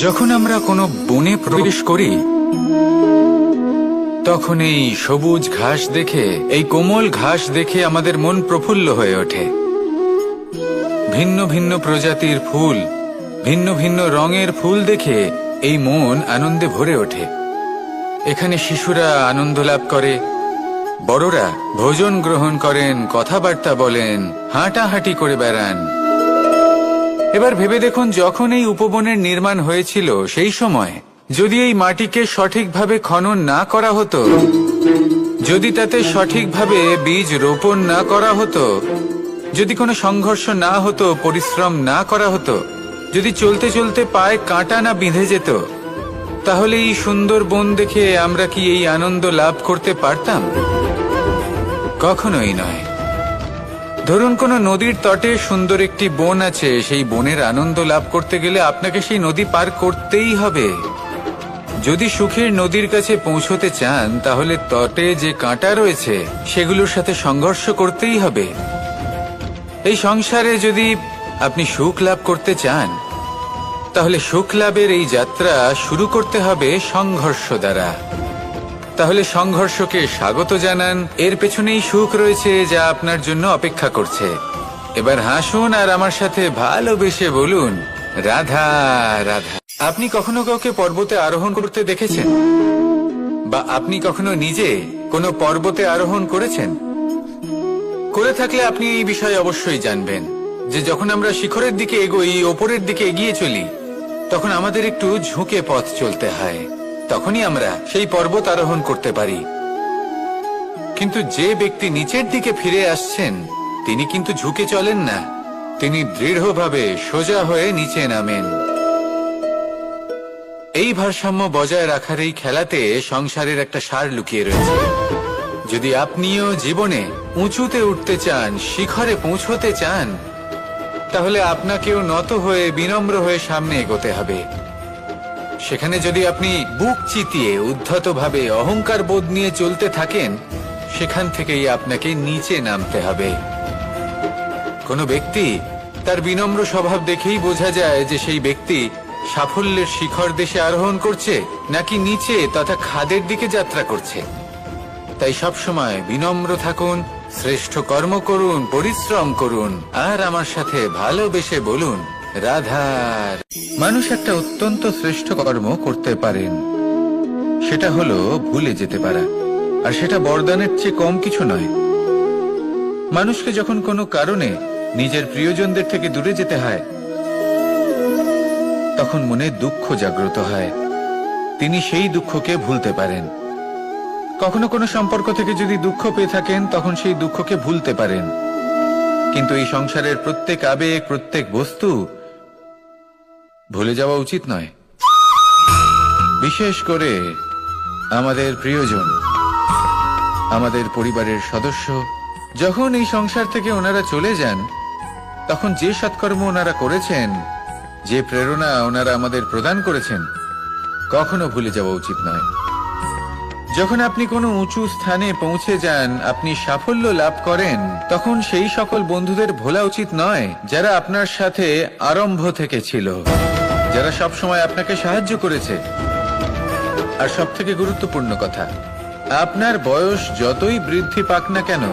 যখন আমরা কোনো বনে প্রবেশ করি তখন এই সবুজ ঘাস দেখে, এই কোমল ঘাস দেখে আমাদের মন প্রফুল্ল হয়ে ওঠে। ভিন্ন ভিন্ন প্রজাতির ফুল, ভিন্ন ভিন্ন রঙের ফুল দেখে এই মন আনন্দে ভরে ওঠে। এখানে শিশুরা আনন্দ লাভ করে, বড়রা ভোজন গ্রহণ করেন, কথাবার্তা বলেন, হাঁটাহাঁটি করে বেড়ান। এবার ভেবে দেখুন, যখন এই উপবনের নির্মাণ হয়েছিল সেই সময় যদি এই মাটিকে সঠিকভাবে খনন না করা হতো, যদি তাতে সঠিকভাবে বীজ রোপণ না করা হতো, যদি কোনো সংঘর্ষ না হতো, পরিশ্রম না করা হতো, যদি চলতে চলতে পায়ে কাঁটা না বিঁধে যেত, তাহলে এই সুন্দর বন দেখে আমরা কি এই আনন্দ লাভ করতে পারতাম? কখনোই নয়। ধরুন কোনো নদীর তটে সুন্দর একটি বন আছে, সেই বনের আনন্দ লাভ করতে গেলে আপনাকে সেই নদী পার করতেই হবে। যদি সুখের নদীর কাছে পৌঁছতে চান, তাহলে তটে যে কাঁটা রয়েছে সেগুলোর সাথে সংঘর্ষ করতেই হবে। এই সংসারে যদি আপনি সুখ লাভ করতে চান, তাহলে সুখ লাভের এই যাত্রা শুরু করতে হবে সংঘর্ষ দ্বারা। তাহলে সংঘর্ষকে স্বাগত জানান, এর পেছনেই সুখ রয়েছে যা আপনার জন্য অপেক্ষা করছে। এবার হাসুন আর আমার সাথে ভালোবেসে বলুন, রাধা রাধা। আপনি কখনো কাউকে পর্বতে আরোহণ করতে দেখেছেন? বা আপনি কখনো নিজে কোনো পর্বতে আরোহণ করেছেন? করে থাকলে আপনি এই বিষয়ে অবশ্যই জানবেন যে যখন আমরা শিখরের দিকে এগোই, ওপরের দিকে এগিয়ে চলি, তখন আমাদের একটু ঝুঁকে পথ চলতে হয়। তখনই আমরা সেই পর্বত আরোহণ করতে পারি। কিন্তু যে ব্যক্তি নিচের দিকে ফিরে আসছেন, তিনি কিন্তু ঝুঁকে চলেন না, তিনি দৃঢ়ভাবে সোজা হয়ে নিচে নামেন। এই ভারসাম্য বজায় রাখার এই খেলাতে সংসারের একটা সার লুকিয়ে রয়েছে। যদি আপনিও জীবনে উঁচুতে উঠতে চান, শিখরে পৌঁছতে চান, তাহলে আপনাকেও নত হয়ে, বিনম্র হয়ে সামনে এগোতে হবে। সেখানে যদি আপনি বুক চিতিয়ে উদ্ধতভাবে অহংকার বোধ নিয়ে চলতে থাকেন, সেখান থেকেই আপনাকে নিচে নামতে হবে। কোনো ব্যক্তি তার বিনম্র স্বভাব দেখেই বোঝা যায় যে সেই ব্যক্তি সাফল্যের শিখর দেশে আরোহণ করছে নাকি নিচে তথা খাদের দিকে যাত্রা করছে। তাই সবসময় বিনম্র থাকুন, শ্রেষ্ঠ কর্ম করুন, পরিশ্রম করুন, আর আমার সাথে ভালোবেসে বলুন, রাধার। মানুষ একটা অত্যন্ত শ্রেষ্ঠ কর্ম করতে পারেন, সেটা হলো ভুলে যেতে পারা। আর সেটা বরদানের চেয়ে কম কিছু নয়। মানুষকে যখন কোনো কারণে নিজের প্রিয়জনদের থেকে দূরে যেতে হয়, তখন মনে দুঃখ জাগ্রত হয়, তিনি সেই দুঃখকে ভুলতে পারেন। কখনো কোনো সম্পর্ক থেকে যদি দুঃখ পেয়ে থাকেন, তখন সেই দুঃখকে ভুলতে পারেন। কিন্তু এই সংসারের প্রত্যেক আবেগ, প্রত্যেক বস্তু ভুলে যাওয়া উচিত নয়। বিশেষ করে আমাদের প্রিয়জন, আমাদের পরিবারের সদস্য, যখন এই সংসার থেকে ওনারা চলে যান, তখন যে সৎকর্ম ওনারা করেছেন, যে প্রেরণা ওনারা আমাদের প্রদান করেছেন, কখনো ভুলে যাওয়া উচিত নয়। যখন আপনি কোনো উঁচু স্থানে পৌঁছে যান, আপনি সাফল্য লাভ করেন, তখন সেই সকল বন্ধুদের ভোলা উচিত নয় যারা আপনার সাথে আরম্ভ থেকে ছিল, যারা সব সময় আপনাকে সাহায্য করেছে। আর সব থেকে গুরুত্বপূর্ণ কথা, আপনার বয়স যতই বৃদ্ধি পাক না কেন,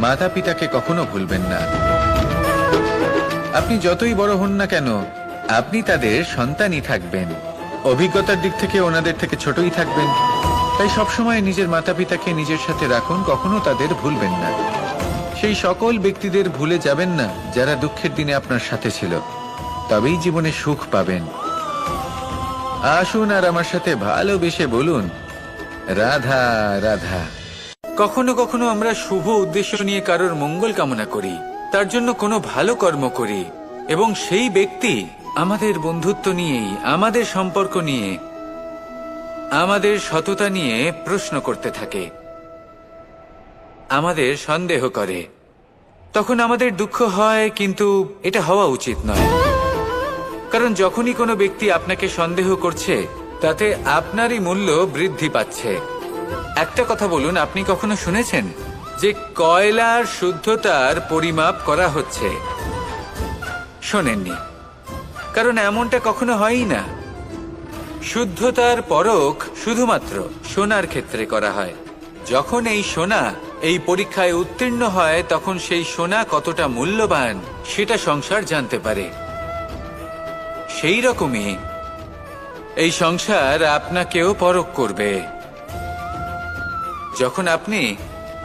মাতা পিতাকে কখনো ভুলবেন না। আপনি যতই বড় হন না কেন, আপনি তাদের সন্তানই থাকবেন। অভিজ্ঞতার দিক থেকে ওনাদের থেকে ছোটই থাকবেন। তাই সবসময় নিজের মাতা পিতাকে নিজের সাথে রাখুন, কখনো তাদের ভুলবেন না। সেই সকল ব্যক্তিদের ভুলে যাবেন না যারা দুঃখের দিনে আপনার সাথে ছিল, তবেই জীবনে সুখ পাবেন। আসুন আর আমার সাথে ভালোবেসে বলুন, রাধা রাধা। কখনো কখনো আমরা শুভ উদ্দেশ্য নিয়ে কারোর মঙ্গল কামনা করি, তার জন্য কোনো ভালো কর্ম করি, এবং সেই ব্যক্তি আমাদের বন্ধুত্ব নিয়েই, আমাদের সম্পর্ক নিয়ে, আমাদের সততা নিয়ে প্রশ্ন করতে থাকে, আমাদের সন্দেহ করে। তখন আমাদের দুঃখ হয়, কিন্তু এটা হওয়া উচিত নয়। কারণ যখনই কোনো ব্যক্তি আপনাকে সন্দেহ করছে, তাতে আপনারই মূল্য বৃদ্ধি পাচ্ছে। একটা কথা বলুন, আপনি কখনো শুনেছেন যে কয়লার শুদ্ধতার পরিমাপ করা হচ্ছে? শোনেননি। কারণ এমনটা কখনো হয়ই না। শুদ্ধতার পরখ শুধুমাত্র সোনার ক্ষেত্রে করা হয়। যখন এই সোনা এই পরীক্ষায় উত্তীর্ণ হয়, তখন সেই সোনা কতটা মূল্যবান সেটা সংসার জানতে পারে। সেই রকমই এই সংসার আপনাকেও পরখ করবে। যখন আপনি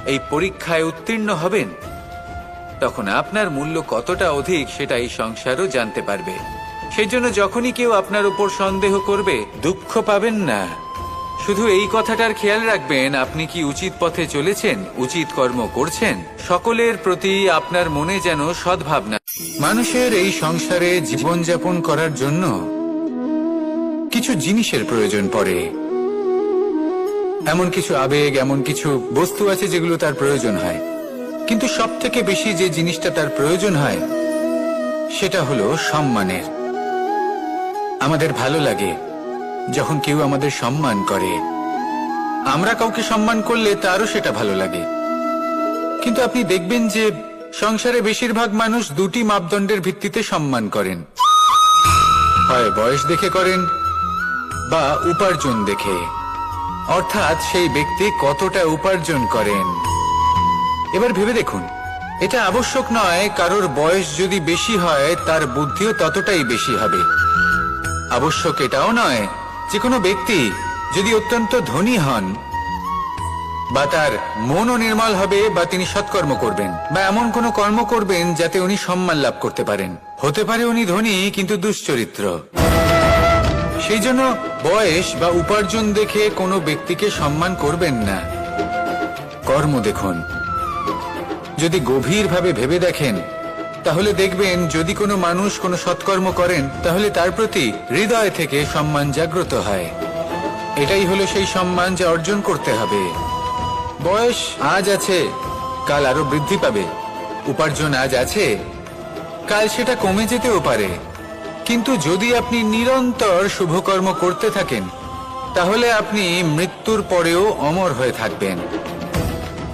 এই পরীক্ষায় উত্তীর্ণ হবেন, তখন আপনার মূল্য কতটা অধিক সেটা এই সংসারও জানতে পারবে। সেই জন্য যখনই কেউ আপনার উপর সন্দেহ করবে, দুঃখ পাবেন না। শুধু এই কথাটার খেয়াল রাখবেন, আপনি কি উচিত পথে চলেছেন, উচিত কর্ম করছেন। সকলের প্রতি আপনার মনে যেন সদ্ভাবনা। মানুষের এই সংসারে জীবনযাপন করার জন্য কিছু জিনিসের প্রয়োজন পড়ে। এমন কিছু আবেগ, এমন কিছু বস্তু আছে যেগুলো তার প্রয়োজন হয়। কিন্তু সব থেকে বেশি যে জিনিসটা তার প্রয়োজন হয় সেটা হলো সম্মানের। আমাদের ভালো লাগে যখন কেউ আমাদের সম্মান করে। আমরা কাউকে সম্মান করলে তারও সেটা ভালো লাগে। কিন্তু আপনি দেখবেন যে সংসারে বেশিরভাগ মানুষ দুটি মাপদণ্ডের ভিত্তিতে সম্মান করেন। হয় বয়স দেখে করেন বা উপার্জন দেখে, অর্থাৎ সেই ব্যক্তি কতটা উপার্জন করেন। এবার ভেবে দেখুন, এটা আবশ্যক নয় কারোর বয়স যদি বেশি হয় তার বুদ্ধিও ততটাই বেশি হবে। আবশ্যক এটাও নয় যে কোনো ব্যক্তি যদি অত্যন্ত ধনী হন বা তার মনও নির্মল হবে বা তিনি সৎকর্ম করবেন বা এমন কোনো কর্ম করবেন যাতে উনি সম্মান লাভ করতে পারেন। হতে পারে উনি ধনী কিন্তু দুশ্চরিত্র। সেই জন্য বয়স বা উপার্জন দেখে কোনো ব্যক্তিকে সম্মান করবেন না। কর্ম দেখুন। যদি গভীরভাবে ভেবে দেখেন তাহলে দেখবেন যদি কোনো মানুষ কোনো সৎকর্ম করেন তাহলে তার প্রতি হৃদয় থেকে সম্মান জাগ্রত হয়। এটাই হলো সেই সম্মান যা অর্জন করতে হবে। বয়স আজ আছে, কাল আরো বৃদ্ধি পাবে। উপার্জন আজ আছে, কাল সেটা কমে যেতেও পারে। কিন্তু যদি আপনি নিরন্তর শুভকর্ম করতে থাকেন তাহলে আপনি মৃত্যুর পরেও অমর হয়ে থাকবেন।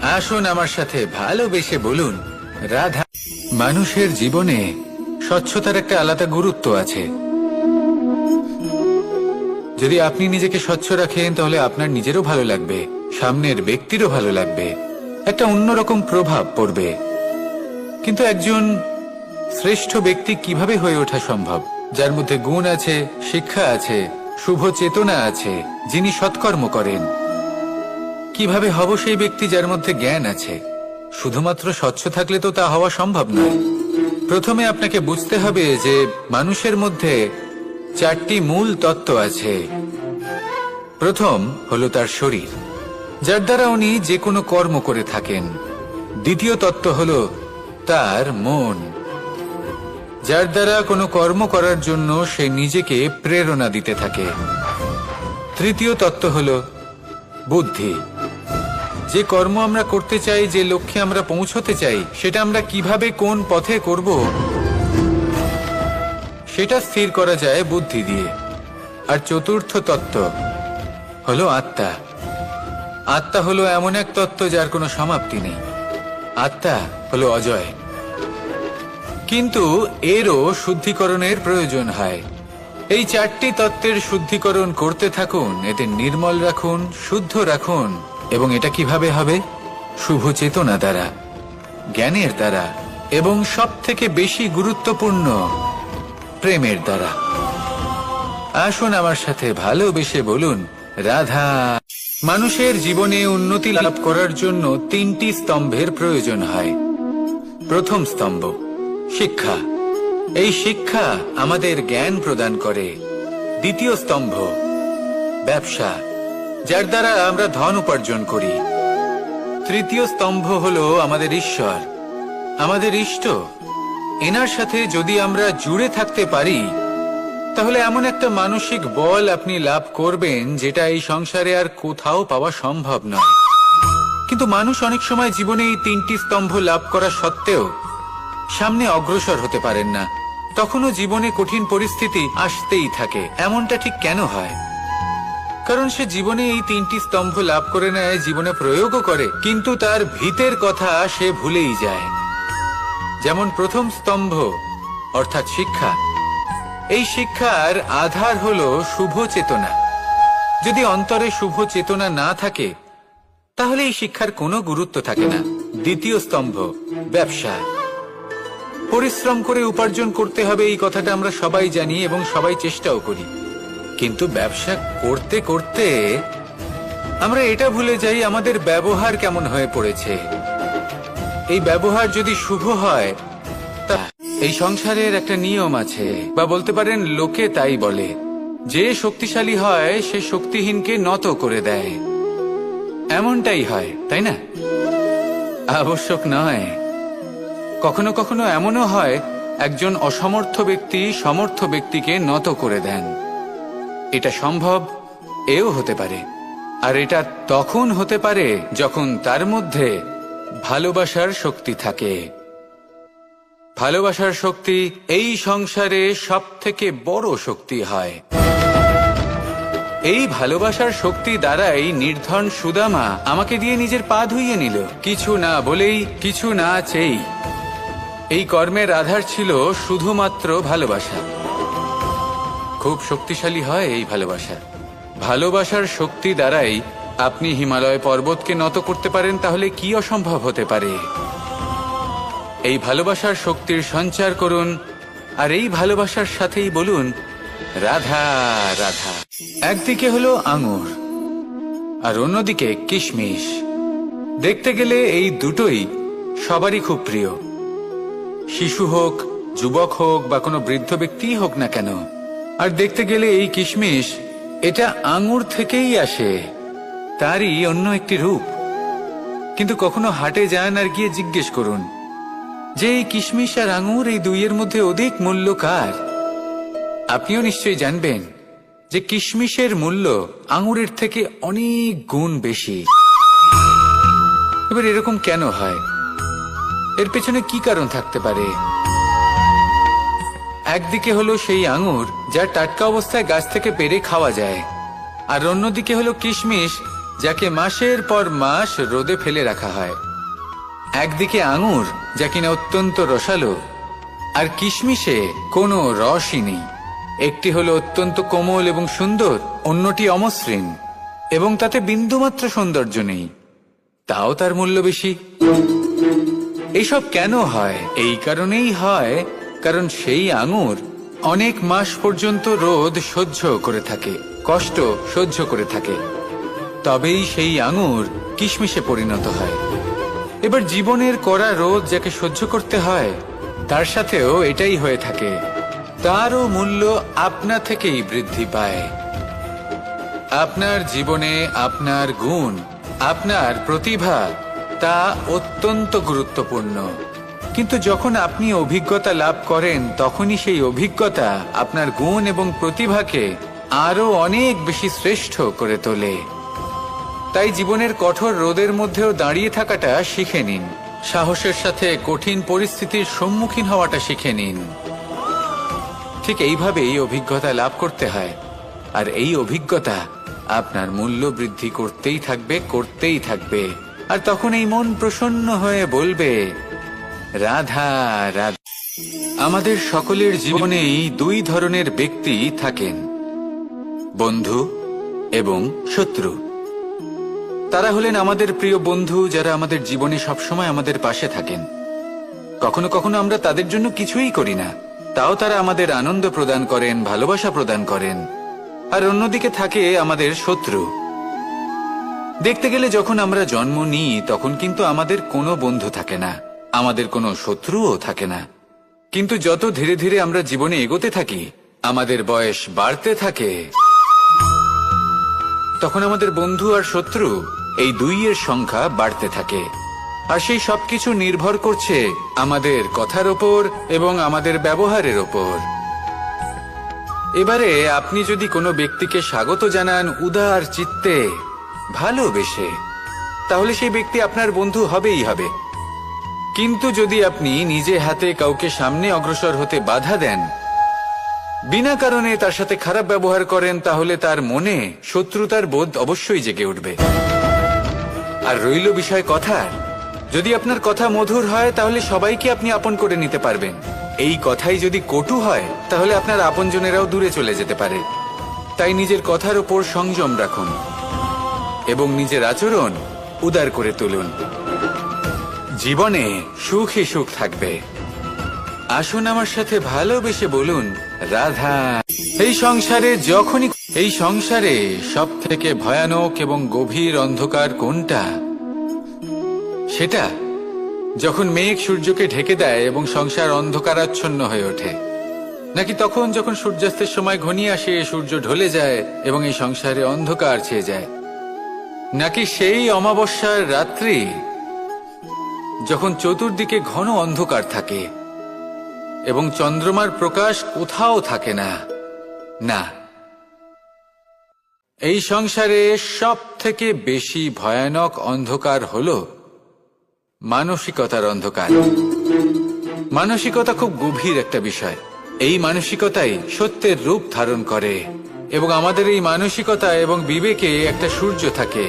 আসুন আমার সাথে ভালোবেসে বলুন, রাধা। মানুষের জীবনে স্বচ্ছতার একটা আলাদা গুরুত্ব আছে। যদি আপনি নিজেকে স্বচ্ছ রাখেন তাহলে আপনার নিজেরও ভালো লাগবে, সামনের ব্যক্তিরও ভালো লাগবে, একটা অন্যরকম প্রভাব পড়বে। কিন্তু একজন শ্রেষ্ঠ ব্যক্তি কিভাবে হয়ে ওঠা সম্ভব? যার মধ্যে গুণ আছে, শিক্ষা আছে, শুভ চেতনা আছে, যিনি সৎকর্ম করেন। কিভাবে হব সেই ব্যক্তি যার মধ্যে জ্ঞান আছে? শুধুমাত্র স্বচ্ছ থাকলে তো তা হওয়া সম্ভব নয়। প্রথমে আপনাকে বুঝতে হবে যে মানুষের মধ্যে চারটি মূল তত্ত্ব আছে। প্রথম হলো তার শরীর, যার দ্বারা উনি যে কোনো কর্ম করে থাকেন। দ্বিতীয় তত্ত্ব হলো তার মন, যার দ্বারা কোনো কর্ম করার জন্য সে নিজেকে প্রেরণা দিতে থাকে। তৃতীয় তত্ত্ব হলো বুদ্ধি, যে কর্ম আমরা করতে চাই, যে লক্ষ্যে আমরা পৌঁছতে চাই, সেটা আমরা কিভাবে কোন পথে করব সেটা স্থির করা যায় বুদ্ধি দিয়ে। আর চতুর্থ তত্ত্ব হলো আত্মা। আত্মা হলো এমন এক তত্ত্ব যার কোনো সমাপ্তি নেই। আত্মা হলো অজয়। কিন্তু এরও শুদ্ধিকরণের প্রয়োজন হয়। এই চারটি তত্ত্বের শুদ্ধিকরণ করতে থাকুন, এদের নির্মল রাখুন, শুদ্ধ রাখুন। এবং এটা কিভাবে হবে? শুভ চেতনা দ্বারা, জ্ঞানের দ্বারা, এবং সব থেকে বেশি গুরুত্বপূর্ণ প্রেমের দ্বারা। আসুন আমার সাথে ভালোবেসে বলুন, রাধা। মানুষের জীবনে উন্নতি লাভ করার জন্য তিনটি স্তম্ভের প্রয়োজন হয়। প্রথম স্তম্ভ শিক্ষা। এই শিক্ষা আমাদের জ্ঞান প্রদান করে। দ্বিতীয় স্তম্ভ ব্যবসা, যার দ্বারা আমরা ধন উপার্জন করি। তৃতীয় স্তম্ভ হলো আমাদের ঈশ্বর, আমাদের ইষ্ট। এনার সাথে যদি আমরা জুড়ে থাকতে পারি তাহলে এমন একটা মানসিক বল আপনি লাভ করবেন যেটা এই সংসারে আর কোথাও পাওয়া সম্ভব নয়। কিন্তু মানুষ অনেক সময় জীবনে এই তিনটি স্তম্ভ লাভ করা সত্ত্বেও সামনে অগ্রসর হতে পারেন না। তখনও জীবনে কঠিন পরিস্থিতি আসতেই থাকে। এমনটা ঠিক কেন হয়? কারণ সে জীবনে এই তিনটি স্তম্ভ লাভ করে নেয়, জীবনে প্রয়োগও করে, কিন্তু তার ভিতের কথা সে ভুলেই যায়। যেমন প্রথম স্তম্ভ অর্থাৎ শিক্ষা, এই শিক্ষার আধার হলো শুভ চেতনা। যদি অন্তরে শুভ চেতনা না থাকে তাহলে এই শিক্ষার কোনো গুরুত্ব থাকে না। দ্বিতীয় স্তম্ভ, ব্যবসা। পরিশ্রম করে উপার্জন করতে হবে, এই কথাটা আমরা সবাই জানি এবং সবাই চেষ্টাও করি। কিন্তু ব্যবসা করতে করতে আমরা এটা ভুলে যাই আমাদের ব্যবহার কেমন হয়ে পড়েছে। এই ব্যবহার যদি শুভ হয়, তা এই সংসারের একটা নিয়ম আছে, বা বলতে পারেন লোকে তাই বলে, যে শক্তিশালী হয় সে শক্তিহীনকে নত করে দেয়। এমনটাই হয়, তাই না? আবশ্যক নয়, কখনো কখনো এমনও হয় একজন অসমর্থ ব্যক্তি সমর্থ ব্যক্তিকে নত করে দেন। এটা সম্ভব, এও হতে পারে। আর এটা তখন হতে পারে যখন তার মধ্যে ভালোবাসার শক্তি থাকে। ভালোবাসার শক্তি এই সংসারে সবথেকে বড় শক্তি হয়। এই ভালোবাসার শক্তি দ্বারাই নির্ধন সুদামা আমাকে দিয়ে নিজের পা ধুইয়ে নিল, কিছু না বলেই, কিছু না চেয়েই। এই কর্মের আধার ছিল শুধুমাত্র ভালোবাসা। খুব শক্তিশালী হয় এই ভালোবাসা। ভালোবাসার শক্তি দ্বারাই আপনি হিমালয় পর্বতকে নত করতে পারেন, তাহলে কি অসম্ভব হতে পারে? এই ভালোবাসার শক্তির সঞ্চার করুন, আর এই ভালোবাসার সাথেই বলুন রাধা রাধা। একদিকে হলো আঙুর আর অন্যদিকে কিশমিশ। দেখতে গেলে এই দুটোই সবারই খুব প্রিয়, শিশু হোক, যুবক হোক বা কোনো বৃদ্ধ ব্যক্তিই হোক না কেন। আর দেখতে গেলে এই কিশমিশ, এটা আঙুর থেকেই আসে, তারই অন্য একটি রূপ। কিন্তু কখনো হাটে যান আর গিয়ে জিজ্ঞেস করুন যে এই কিশমিশ আর আঙুর, এই দুইয়ের মধ্যে অধিক মূল্য কার? আপনিও নিশ্চয়ই জানবেন যে কিশমিশের মূল্য আঙুরের থেকে অনেক গুণ বেশি। এবার এরকম কেন হয়? এর পেছনে কি কারণ থাকতে পারে? একদিকে হলো সেই আঙুর যা টাটকা অবস্থায় গাছ থেকে পেড়ে খাওয়া যায়, আর অন্যদিকে হলো কিশমিশ যাকে মাসের পর মাস রোদে ফেলে রাখা হয়। একদিকে আঙুর যা কিনা অত্যন্ত রসালো, আর কিশমিশে কোনো রসই নেই। একটি হলো অত্যন্ত কোমল এবং সুন্দর, অন্যটি অমসৃণ এবং তাতে বিন্দুমাত্র সৌন্দর্য নেই, তাও তার মূল্য বেশি। এইসব কেন হয়? এই কারণেই হয় কারণ সেই আঙুর অনেক মাস পর্যন্ত রোদ সহ্য করে থাকে, কষ্ট সহ্য করে থাকে, তবেই সেই আঙুর কিশমিশে পরিণত হয়। এবার জীবনের কড়া রোদ যাকে সহ্য করতে হয়, তার সাথেও এটাই হয়ে থাকে, তারও মূল্য আপনা থেকেই বৃদ্ধি পায়। আপনার জীবনে আপনার গুণ, আপনার প্রতিভা, তা অত্যন্ত গুরুত্বপূর্ণ। কিন্তু যখন আপনি অভিজ্ঞতা লাভ করেন, তখনই সেই অভিজ্ঞতা আপনার গুণ এবং প্রতিভাকে আরো অনেক বেশি শ্রেষ্ঠ করে তোলে। তাই জীবনের কঠোর রোদের মধ্যেও দাঁড়িয়ে থাকাটা শিখে নিন, সাহসের সাথে কঠিন পরিস্থিতির সম্মুখীন হওয়াটা শিখে নিন। ঠিক এইভাবেই অভিজ্ঞতা লাভ করতে হয়, আর এই অভিজ্ঞতা আপনার মূল্য বৃদ্ধি করতেই থাকবে, করতেই থাকবে। আর তখন এই মন প্রসন্ন হয়ে বলবে রাধা রাধা। আমাদের সকলের জীবনেই দুই ধরনের ব্যক্তি থাকেন, বন্ধু এবং শত্রু। তারা হলেন আমাদের প্রিয় বন্ধু, যারা আমাদের জীবনে সবসময় আমাদের পাশে থাকেন। কখনো কখনো আমরা তাদের জন্য কিছুই করি না, তাও তারা আমাদের আনন্দ প্রদান করেন, ভালোবাসা প্রদান করেন। আর অন্যদিকে থাকে আমাদের শত্রু। দেখতে গেলে যখন আমরা জন্ম নিই, তখন কিন্তু আমাদের কোনো বন্ধু থাকে না, আমাদের কোনো শত্রুও থাকে না। কিন্তু যত ধীরে ধীরে আমরা জীবনে এগোতে থাকি, আমাদের বয়স বাড়তে থাকে, তখন আমাদের বন্ধু আর শত্রু এই দুইয়ের সংখ্যা বাড়তে থাকে। আর সেই সবকিছু নির্ভর করছে আমাদের কথার ওপর এবং আমাদের ব্যবহারের ওপর। এবারে আপনি যদি কোনো ব্যক্তিকে স্বাগত জানান উদার চিত্তে, ভালোবেসে, তাহলে সেই ব্যক্তি আপনার বন্ধু হবেই হবে। কিন্তু যদি আপনি নিজে হাতে কাউকে সামনে অগ্রসর হতে বাধা দেন, বিনা কারণে তার সাথে খারাপ ব্যবহার করেন, তাহলে তার মনে শত্রুতার বোধ অবশ্যই জেগে উঠবে। আর রইল বিষয় কথার, যদি আপনার কথা মধুর হয়, তাহলে সবাইকে আপনি আপন করে নিতে পারবেন। এই কথাই যদি কটু হয় তাহলে আপনার আপনজনেরাও দূরে চলে যেতে পারে। তাই নিজের কথার উপর সংযম রাখুন এবং নিজের আচরণ উদার করে তুলুন। জীবনে সুখই সুখ থাকবে। আসুন আমার সাথে ভালোবেসে বলুন, রাধা। এই সংসারে সব থেকে ভয়ানক এবং গভীর অন্ধকার কোনটা? সেটা যখন মেঘ সূর্যকে ঢেকে দেয় এবং সংসার অন্ধকারাচ্ছন্ন হয়ে ওঠে, নাকি তখন যখন সূর্যাস্তের সময় ঘনিয়ে আসে, সূর্য ঢলে যায় এবং এই সংসারে অন্ধকার ছেয়ে যায়, নাকি সেই অমাবস্যার রাত্রি যখন চতুর্দিকে ঘন অন্ধকার থাকে এবং চন্দ্রমার প্রকাশ কোথাও থাকে না? না, এই সংসারে সব থেকে বেশি ভয়ানক অন্ধকার হলো মানসিকতার অন্ধকার। মানসিকতা খুব গভীর একটা বিষয়। এই মানসিকতাই সত্যের রূপ ধারণ করে এবং আমাদের এই মানসিকতা এবং বিবেকে একটা সূর্য থাকে।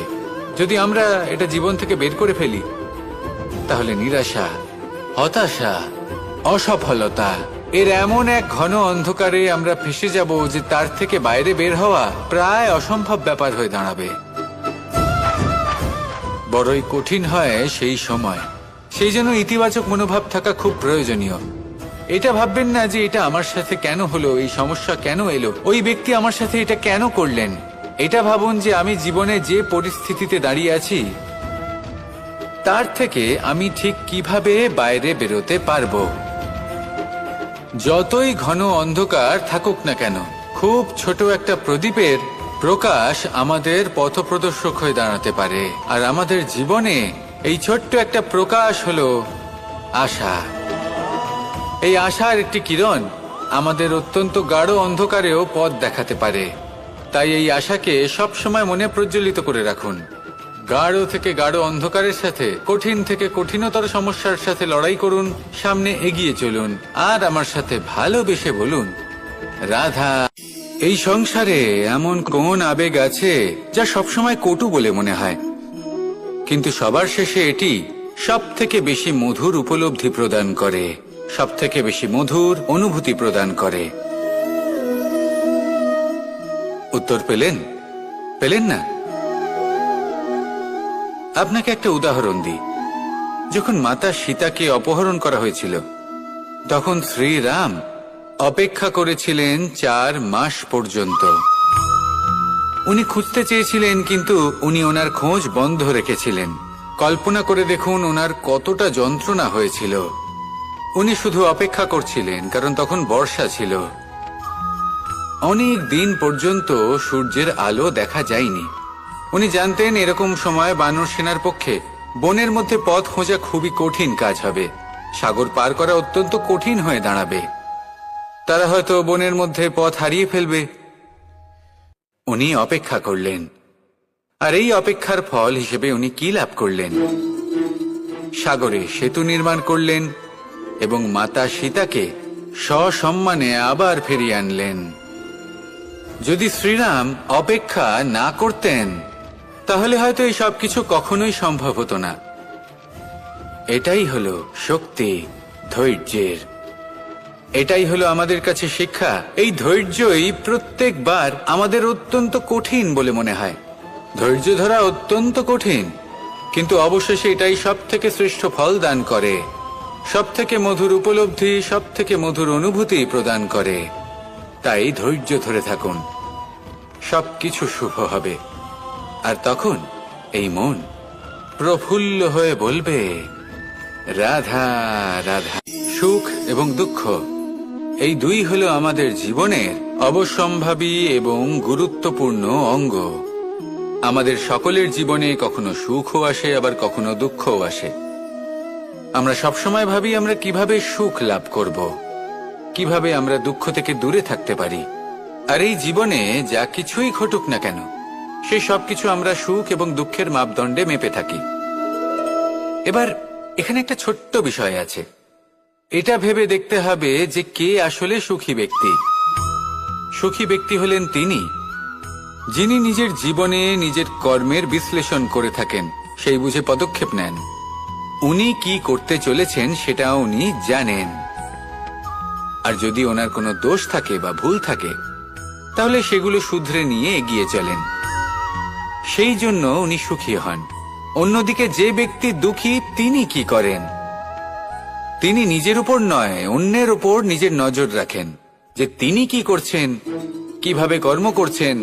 যদি আমরা এটা জীবন থেকে বের করে ফেলি তাহলে নিরাশা, হতাশা, অসফলতা এর এমন এক ঘন অন্ধকারে আমরা ফেসে যাব যে তার থেকে বাইরে বের হওয়া প্রায় অসম্ভব ব্যাপার হয়ে দাঁড়াবে। বড়ই কঠিন হয় সেই সময়। সেই জন্য ইতিবাচক মনোভাব থাকা খুব প্রয়োজনীয়। এটা ভাববেন না যে এটা আমার সাথে কেন হলো, এই সমস্যা কেন এলো, ওই ব্যক্তি আমার সাথে এটা কেন করলেন। এটা ভাবুন যে আমি জীবনে যে পরিস্থিতিতে দাঁড়িয়ে আছি তার থেকে আমি ঠিক কিভাবে বাইরে বেরোতে পারবো। যতই ঘন অন্ধকার থাকুক না কেন, খুব ছোট একটা প্রদীপের প্রকাশ আমাদের পথপ্রদর্শক হয়ে দাঁড়াতে পারে। আর আমাদের জীবনে এই ছোট্ট একটা প্রকাশ হলো আশা। এই আশার একটি কিরণ আমাদের অত্যন্ত গাঢ় অন্ধকারেও পথ দেখাতে পারে। তাই এই আশাকে সবসময় মনে প্রজ্বলিত করে রাখুন। গাঢ় থেকে গাঢ় অন্ধকারের সাথে, কঠিন থেকে কঠিনতর সমস্যার সাথে লড়াই করুন, সামনে এগিয়ে চলুন আর আমার সাথে ভালোবেসে বলুন, রাধা। এই সংসারে এমন কোন আবেগ আছে যা সবসময় কটু বলে মনে হয়, কিন্তু সবার শেষে এটি সব থেকে বেশি মধুর উপলব্ধি প্রদান করে, সব থেকে বেশি মধুর অনুভূতি প্রদান করে। উত্তর পেলেন না? আপনাকে একটা উদাহরণ দিই। যখন মাতা সীতাকে অপহরণ করা হয়েছিল তখন শ্রীরাম অপেক্ষা করেছিলেন 4 মাস পর্যন্ত। উনি খুঁজতে চেয়েছিলেন, কিন্তু উনি ওনার খোঁজ বন্ধ রেখেছিলেন। কল্পনা করে দেখুন ওনার কতটা যন্ত্রণা হয়েছিল। উনি শুধু অপেক্ষা করছিলেন, কারণ তখন বর্ষা ছিল। অনেক দিন পর্যন্ত সূর্যের আলো দেখা যায়নি। উনি জানতেন এরকম সময় বানর সেনার পক্ষে বনের মধ্যে পথ খোঁজা খুবই কঠিন কাজ হবে। সাগর পার করা অত্যন্ত কঠিন হয়ে দাঁড়াবে। তারা হয়তো বনের মধ্যে পথ হারিয়ে ফেলবে। উনি অপেক্ষা করলেন, আর এই অপেক্ষার ফল হিসেবে উনি কি লাভ করলেন? সাগরে সেতু নির্মাণ করলেন এবং মাতা সীতাকে সসম্মানে আবার ফিরিয়ে আনলেন। যদি শ্রীরাম অপেক্ষা না করতেন তাহলে হয়তো এই সবকিছু কখনোই সম্ভব হতো না। এটাই হলো শক্তি ধৈর্যের। এটাই হলো আমাদের কাছে শিক্ষা। এই ধৈর্যই প্রত্যেকবার আমাদের অত্যন্ত কঠিন বলে মনে হয়। ধৈর্য ধরা অত্যন্ত কঠিন, কিন্তু অবশেষে এটাই সব থেকে শ্রেষ্ঠ ফল দান করে, সব থেকে মধুর উপলব্ধি, সব থেকে মধুর অনুভূতি প্রদান করে। তাই ধৈর্য ধরে থাকুন, সবকিছু শুভ হবে। আর তখন এই মন প্রফুল্ল হয়ে বলবে, রাধা রাধা। সুখ এবং দুঃখ এই দুই হলো আমাদের জীবনের অবশ্যম্ভাবী এবং গুরুত্বপূর্ণ অঙ্গ। আমাদের সকলের জীবনে কখনো সুখও আসে, আবার কখনো দুঃখও আসে। আমরা সবসময় ভাবি আমরা কিভাবে সুখ লাভ করব, কিভাবে আমরা দুঃখ থেকে দূরে থাকতে পারি। আর এই জীবনে যা কিছুই ঘটুক না কেন, সেই সবকিছু আমরা সুখ এবং দুঃখের মাপদণ্ডে মেপে থাকি। এবার এখানে একটা ছোট্ট বিষয় আছে। এটা ভেবে দেখতে হবে যে কে আসলে সুখী ব্যক্তি। সুখী ব্যক্তি হলেন তিনি যিনি নিজের জীবনে নিজের কর্মের বিশ্লেষণ করে থাকেন, সেই বুঝে পদক্ষেপ নেন। উনি কি করতে চলেছেন সেটা উনি জানেন। আর যদি ওনার কোনো দোষ থাকে বা ভুল থাকে তাহলে সেগুলো শুধরে নিয়ে এগিয়ে চলেন। সেই জন্য উনি সুখী হন। অন্যদিকে যে ব্যক্তি দুঃখী তিনি কি করেন? তিনি নিজের উপর নয়, অন্যের উপর নিজের নজর রাখেন যে তিনি কি করছেন, কিভাবে কর্ম করছেন।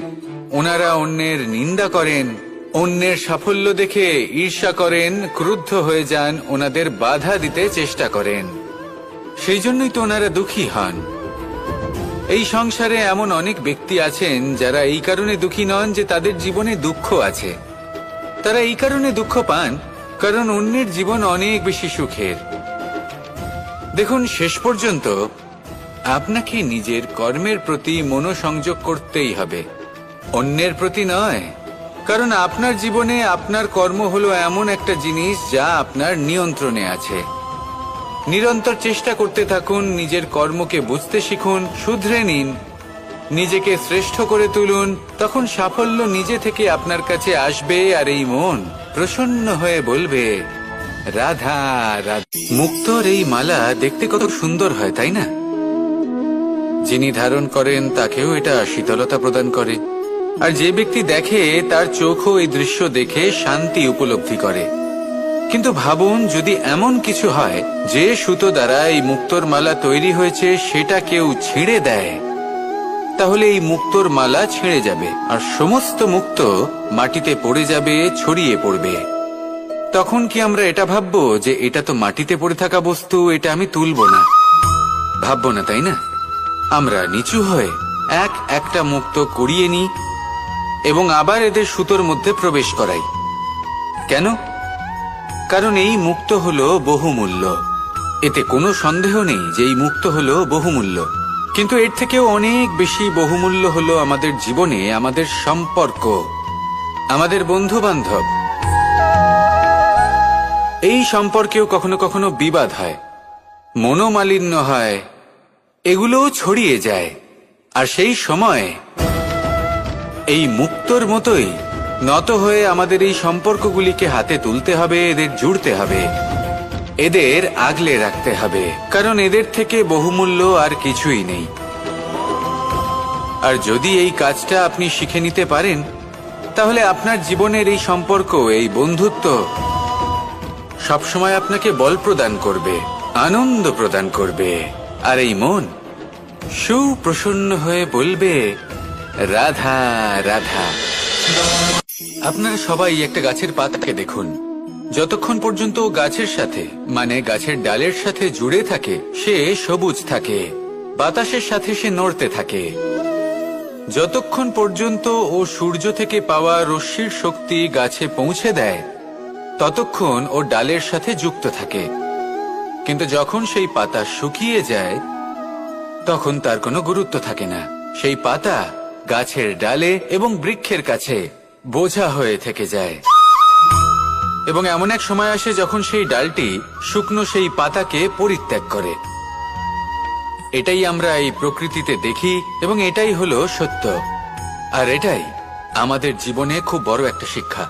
ওনারা অন্যের নিন্দা করেন, অন্যের সাফল্য দেখে ঈর্ষা করেন, ক্রুদ্ধ হয়ে যান, ওনাদের বাধা দিতে চেষ্টা করেন। সেই জন্যই তো ওনারা দুঃখী হন। এই সংসারে এমন অনেক ব্যক্তি আছেন যারা এই কারণে দুঃখী নন যে তাদের জীবনে দুঃখ আছে। তারা এই কারণে দুঃখ পান কারণ অন্যের জীবন অনেক বেশি সুখের। দেখুন, শেষ পর্যন্ত আপনাকে নিজের কর্মের প্রতি মনোসংযোগ করতেই হবে, অন্যের প্রতি নয়। কারণ আপনার জীবনে আপনার কর্ম হলো এমন একটা জিনিস যা আপনার নিয়ন্ত্রণে আছে। নিরন্তর চেষ্টা করতে থাকুন, নিজের কর্মকে বুঝতে শিখুন, শুধরে নিন, নিজেকে শ্রেষ্ঠ করে তুলুন। তখন সাফল্য নিজে থেকে আপনার কাছে আসবে আর এই মন প্রসন্ন হয়ে বলবে, রাধা রাধা। মুক্তোর এই মালা দেখতে কত সুন্দর হয়, তাই না? যিনি ধারণ করেন তাকেও এটা শীতলতা প্রদান করে। আর যে ব্যক্তি দেখে তার চোখও এই দৃশ্য দেখে শান্তি উপলব্ধি করে। কিন্তু ভাবুন, যদি এমন কিছু হয় যে সুতো দ্বারা এই মুক্তোর মালা তৈরি হয়েছে সেটা কেউ ছিঁড়ে দেয়, তাহলে এই মুক্তোর মালা ছিঁড়ে যাবে আর সমস্ত মুক্তো মাটিতে পড়ে যাবে, ছড়িয়ে পড়বে। তখন কি আমরা এটা ভাববো যে এটা তো মাটিতে পড়ে থাকা বস্তু, এটা আমি তুলব না? ভাববো না, তাই না? আমরা নিচু হয়ে একটা মুক্তো কুড়িয়ে নিই এবং আবার এদের সুতোর মধ্যে প্রবেশ করাই। কেন? কারণ এই মুক্তো হলো বহুমূল্য। এতে কোনো সন্দেহ নেই যে এই মুক্তো হলো বহুমূল্য। কিন্তু এর থেকেও অনেক বেশি বহুমূল্য হলো আমাদের জীবনে আমাদের সম্পর্ক, আমাদের বন্ধু বান্ধব। এই সম্পর্কেও কখনো কখনো বিবাদ হয়, মনোমালিন্য হয়, এগুলোও ছড়িয়ে যায়। আর সেই সময় এই মুক্তোর মতোই নত হয়ে আমাদের এই সম্পর্কগুলিকে হাতে তুলতে হবে, এদের জুড়তে হবে, এদের আগলে রাখতে হবে। কারণ এদের থেকে বহুমূল্য আর কিছুই নেই। আর যদি এই কাজটা আপনি শিখে নিতে পারেন তাহলে আপনার জীবনের এই সম্পর্ক, এই বন্ধুত্ব সবসময় আপনাকে বল প্রদান করবে, আনন্দ প্রদান করবে। আর এই মন সুপ্রসন্ন হয়ে বলবে, রাধা রাধা। আপনারা সবাই একটা গাছের পাতাকে দেখুন, যতক্ষণ পর্যন্ত ও গাছের সাথে মানে গাছের ডালের সাথে জুড়ে থাকে সে সবুজ থাকে, বাতাসের সাথে সে নড়তে থাকে। যতক্ষণ পর্যন্ত ও সূর্য থেকে পাওয়া রশ্মির শক্তি গাছে পৌঁছে দেয় ততক্ষণ ও ডালের সাথে যুক্ত থাকে। কিন্তু যখন সেই পাতা শুকিয়ে যায় তখন তার কোনো গুরুত্ব থাকে না। সেই পাতা গাছের ডালে এবং বৃক্ষের কাছে বোঝা হয়ে থেকে যায়। এবং এমন এক সময় আসে যখন সেই ডালটি শুকনো সেই পাতাকে পরিত্যাগ করে। এটাই আমরা এই প্রকৃতিতে দেখি এবং এটাই হলো সত্য। আর এটাই আমাদের জীবনে খুব বড় একটা শিক্ষা।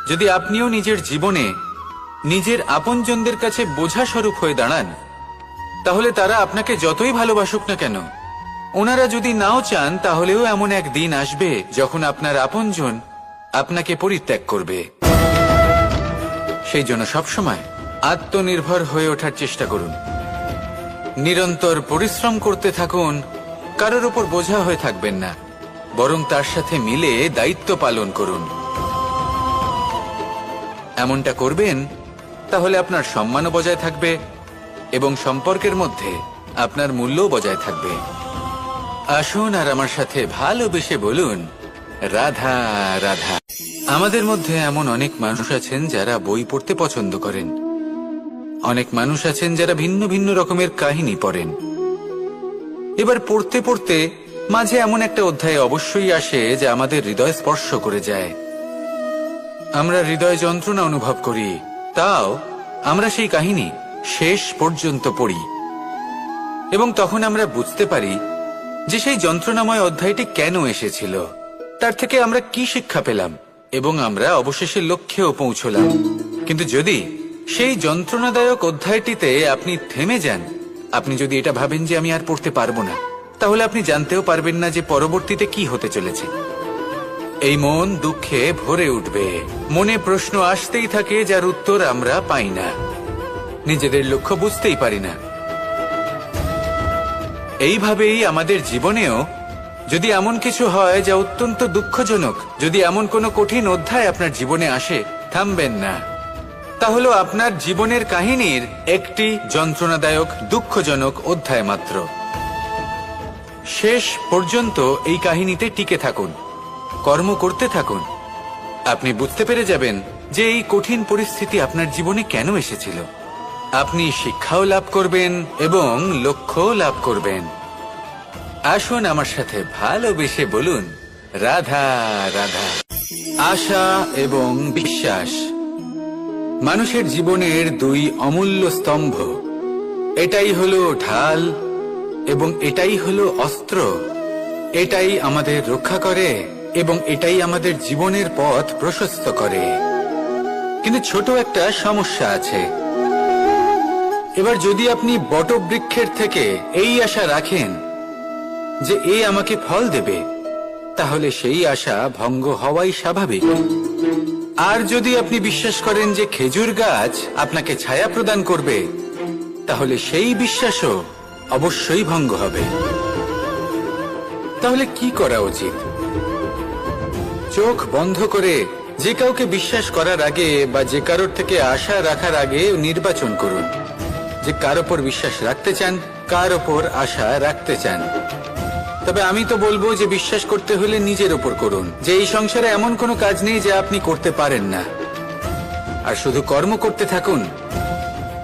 যদি আপনিও নিজের জীবনে নিজের আপনজনদের কাছে বোঝা স্বরূপ হয়ে দাঁড়ান তাহলে তারা আপনাকে যতই ভালোবাসুক না কেন, ওনারা যদি নাও চান তাহলেও এমন এক দিন আসবে যখন আপনার আপনজন আপনাকে পরিত্যাগ করবে। সেই জন্য সবসময় আত্মনির্ভর হয়ে ওঠার চেষ্টা করুন, নিরন্তর পরিশ্রম করতে থাকুন, কারোর উপর বোঝা হয়ে থাকবেন না, বরং তার সাথে মিলে দায়িত্ব পালন করুন। এমনটা করবেন তাহলে আপনার সম্মানও বজায় থাকবে এবং সম্পর্কের মধ্যে আপনার মূল্যও বজায় থাকবে। আসুন আর আমার সাথে ভালোবেসে বলুন, রাধা রাধা। আমাদের মধ্যে এমন অনেক মানুষ আছেন যারা বই পড়তে পছন্দ করেন, অনেক মানুষ আছেন যারা ভিন্ন ভিন্ন রকমের কাহিনী পড়েন। এবার পড়তে পড়তে মাঝে এমন একটা অধ্যায় অবশ্যই আসে যা আমাদের হৃদয় স্পর্শ করে যায়। আমরা হৃদয় যন্ত্রণা অনুভব করি, তাও আমরা সেই কাহিনী শেষ পর্যন্ত পড়ি এবং তখন আমরা বুঝতে পারি যে সেই যন্ত্রণাময় অধ্যায়টি কেন এসেছিল, তার থেকে আমরা কি শিক্ষা পেলাম এবং আমরা অবশেষে লক্ষ্যেও পৌঁছলাম। কিন্তু যদি সেই যন্ত্রণাদায়ক অধ্যায়টিতে আপনি থেমে যান আপনি যদি এটা ভাবেন যে আমি আর পড়তে পারবো না, তাহলে আপনি জানতেও পারবেন না যে পরবর্তীতে কি হতে চলেছে। এই মন দুঃখে ভরে উঠবে, মনে প্রশ্ন আসতেই থাকে যার উত্তর আমরা পাই না, নিজেদের লক্ষ্য বুঝতেই পারি না। এইভাবেই আমাদের জীবনেও যদি এমন কিছু হয় যা অত্যন্ত দুঃখজনক, যদি এমন কোনো কঠিন অধ্যায় আপনার জীবনে আসে, থামবেন না। তা হলো আপনার জীবনের কাহিনীর একটি যন্ত্রণাদায়ক দুঃখজনক অধ্যায় মাত্র। শেষ পর্যন্ত এই কাহিনীতে টিকে থাকুন, কর্ম করতে থাকুন। আপনি বুঝতে পেরে যাবেন যে এই কঠিন পরিস্থিতি আপনার জীবনে কেন এসেছিল। আপনি শিক্ষাও লাভ করবেন এবং লক্ষ্যও লাভ করবেন। আসুন আমার সাথে ভালোবেসে বলুন, রাধা রাধা। আশা এবং বিশ্বাস মানুষের জীবনের দুই অমূল্য স্তম্ভ। এটাই হলো ঢাল এবং এটাই হলো অস্ত্র। এটাই আমাদের রক্ষা করে এবং এটাই আমাদের জীবনের পথ প্রশস্ত করে। কিন্তু ছোট একটা সমস্যা আছে। এবার যদি আপনি বটবৃক্ষের থেকে এই আশা রাখেন যে এ আমাকে ফল দেবে, তাহলে সেই আশা ভঙ্গ হওয়াই স্বাভাবিক। আর যদি আপনি বিশ্বাস করেন যে খেজুর গাছ আপনাকে ছায়া প্রদান করবে, তাহলে সেই বিশ্বাসও অবশ্যই ভঙ্গ হবে। তাহলে কি করা উচিত? চোখ বন্ধ করে যে কাউকে বিশ্বাস করার আগে বা যে কারোর থেকে আশা রাখার আগে নির্বাচন করুন যে কার ওপর বিশ্বাস রাখতে চান, কার ওপর আশা রাখতে চান। তবে আমি তো বলবো যে বিশ্বাস করতে হলে নিজের ওপর করুন, যে এই সংসারে এমন কোনো কাজ নেই যা আপনি করতে পারেন না। আর শুধু কর্ম করতে থাকুন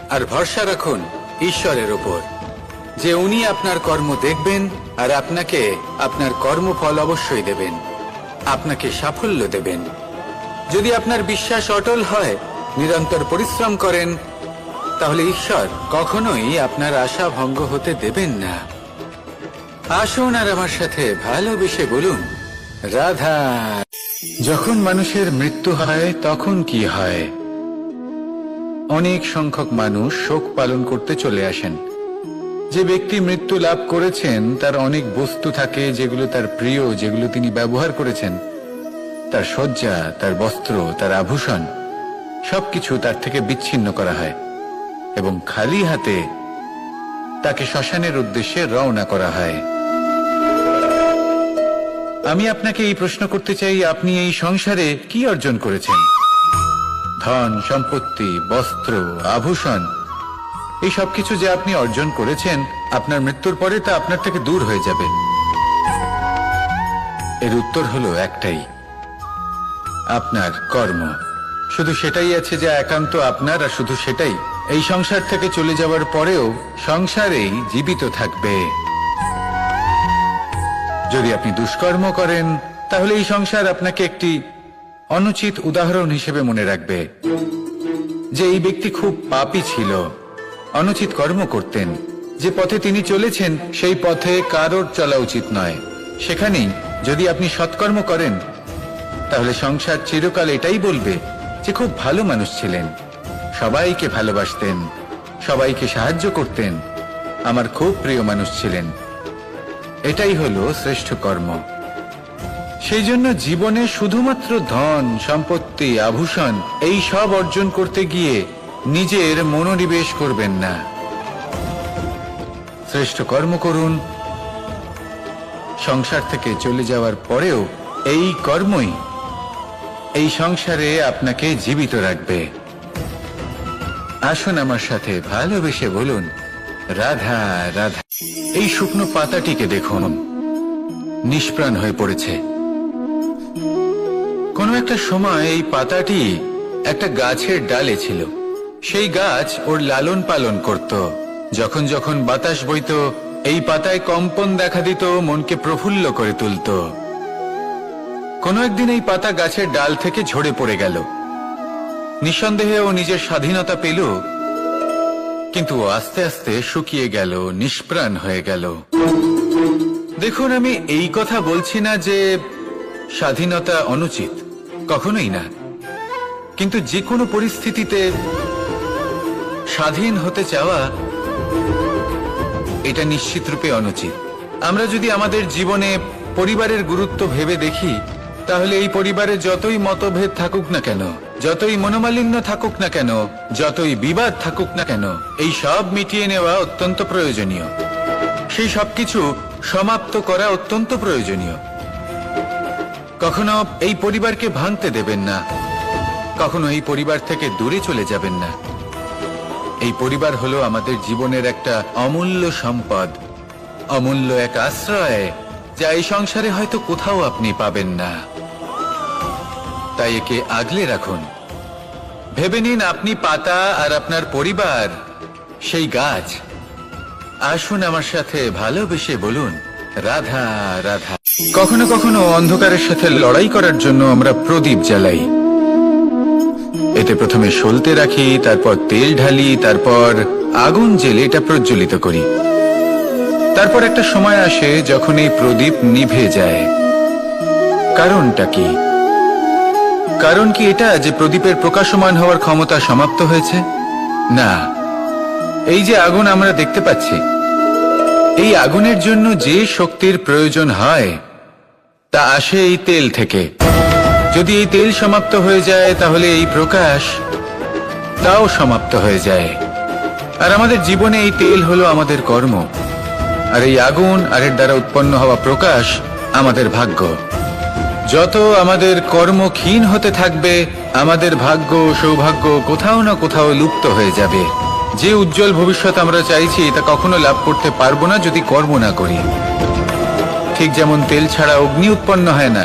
আর ভরসা রাখুন ঈশ্বরের ওপর, যে উনি আপনার কর্ম দেখবেন আর আপনাকে আপনার কর্মফল অবশ্যই দেবেন, আপনাকে সাফল্য দেবেন। যদি আপনার বিশ্বাস অটল হয়, নিরন্তর পরিশ্রম করেন, তাহলে ঈশ্বর কখনোই আপনার আশা ভঙ্গ হতে দেবেন না। আসুন আর আমার সাথে ভালোবেসে বলুন, রাধা। যখন মানুষের মৃত্যু হয় তখন কি হয়? অনেক সংখ্যক মানুষ শোক পালন করতে চলে আসেন। যে ব্যক্তি মৃত্যু লাভ করেছেন তার অনেক বস্তু থাকে যেগুলো তার প্রিয়, যেগুলো তিনি ব্যবহার করেছেন। তার শয্যা, তার বস্ত্র, তার আভূষণ সবকিছু তার থেকে বিচ্ছিন্ন করা হয় এবং খালি হাতে তাকে শ্মশানের উদ্দেশ্যে রওনা করা হয়। আমি আপনাকে এই প্রশ্ন করতে চাই, আপনি এই সংসারে কি অর্জন করেছেন? ধন সম্পত্তি, বস্ত্র, আভূষণ, এই সবকিছু যে আপনি অর্জন করেছেন, আপনার মৃত্যুর পরে তা আপনার থেকে দূর হয়ে যাবে। এর উত্তর হলো একটাই, আপনার কর্ম। শুধু সেটাই আছে যা একান্ত আপনার, আর শুধু সেটাই এই সংসার থেকে চলে যাওয়ার পরেও সংসারেই জীবিত থাকবে। যদি আপনি দুষ্কর্ম করেন, তাহলে এই সংসার আপনাকে একটি অনুচিত উদাহরণ হিসেবে মনে রাখবে যে এই ব্যক্তি খুব পাপী ছিল, অনুচিত কর্ম করতেন। যে পথে তিনি চলেছেন সেই পথে কারোর চলা উচিত নয়। সেখানেই যদি আপনি সৎকর্ম করেন, তাহলে সংসার চিরকাল এটাই বলবে যে খুব ভালো মানুষ ছিলেন, সবাইকে ভালোবাসতেন, সবাইকে সাহায্য করতেন, আমার খুব প্রিয় মানুষ ছিলেন। এটাই হলো শ্রেষ্ঠ কর্ম। সেই জন্য জীবনে শুধুমাত্র ধন সম্পত্তি, আভূষণ এই সব অর্জন করতে গিয়ে নিজের মনোনিবেশ করবেন না। শ্রেষ্ঠ কর্ম করুন। সংসার থেকে চলে যাওয়ার পরেও এই কর্মই এই সংসারে আপনাকে জীবিত রাখবে। আসুন আমার সাথে ভালোবেসে বলুন, রাধা রাধা। এই শুকনো পাতাটিকে দেখুন, নিষ্প্রাণ হয়ে পড়েছে। কোন একটা সময় এই পাতাটি একটা গাছের ডালে ছিল। সেই গাছ ওর লালন পালন করত। যখন যখন বাতাস বইত, এই পাতায় কম্পন দেখা দিত, মনকে প্রফুল্ল করে তুলত। কোনো একদিন এই পাতা গাছের ডাল থেকে ঝরে পড়ে গেল। নিঃসন্দেহে ও নিজের স্বাধীনতা পেল, কিন্তু আস্তে আস্তে শুকিয়ে গেল, নিষ্প্রাণ হয়ে গেল। দেখুন, আমি এই কথা বলছি না যে স্বাধীনতা অনুচিত, কখনোই না। কিন্তু যে কোনো পরিস্থিতিতে স্বাধীন হতে চাওয়া এটা নিশ্চিত রূপে অনুচিত। আমরা যদি আমাদের জীবনে পরিবারের গুরুত্ব ভেবে দেখি, তাহলে এই পরিবারে যতই মতভেদ থাকুক না কেন, যতই মনোমালিন্য থাকুক না কেন, যতই বিবাদ থাকুক না কেন, এই সব মিটিয়ে নেওয়া অত্যন্ত প্রয়োজনীয়। সেই সবকিছু সমাপ্ত করা অত্যন্ত প্রয়োজনীয়। কখনো এই পরিবারকে ভাঙতে দেবেন না, কখনো এই পরিবার থেকে দূরে চলে যাবেন না। এই পরিবার হলো আমাদের জীবনের একটা অমূল্য সম্পদ, অমূল্য এক আশ্রয়, যা এই সংসারে হয়তো কোথাও আপনি পাবেন না। তাই একে আগলে রাখুন। ভেবে নিন আপনি পাতা আর আপনার পরিবার সেই গাছ। আসুন আমার সাথে ভালোবেসে বলুন, রাধা রাধা। কখনো কখনো অন্ধকারের সাথে লড়াই করার জন্য আমরা প্রদীপ জ্বালাই। এতে প্রথমে সলতে রাখি, তারপর তেল ঢালি, তারপর আগুন জেলে এটা প্রজ্বলিত করি। তারপর একটা সময় আসে যখন এই প্রদীপ নিভে যায়। কারণটা কি? কারণ কি এটা যে প্রদীপের প্রকাশমান হওয়ার ক্ষমতা সমাপ্ত হয়েছে? না, এই যে আগুন আমরা দেখতে পাচ্ছি, এই আগুনের জন্য যে শক্তির প্রয়োজন হয় তা আসে এই তেল থেকে। যদি এই তেল সমাপ্ত হয়ে যায় তাহলে এই প্রকাশ তাও সমাপ্ত হয়ে যায়। আর আমাদের জীবনে এই তেল হলো আমাদের কর্ম, আর এই আগুন আর এর দ্বারা উৎপন্ন হওয়া প্রকাশ আমাদের ভাগ্য। যত আমাদের কর্ম ক্ষীণ হতে থাকবে, আমাদের ভাগ্য সৌভাগ্য কোথাও না কোথাও লুপ্ত হয়ে যাবে। যে উজ্জ্বল ভবিষ্যৎ আমরা চাইছি তা কখনো লাভ করতে পারবো না যদি কর্ম না করি। ঠিক যেমন তেল ছাড়া অগ্নি উৎপন্ন হয় না,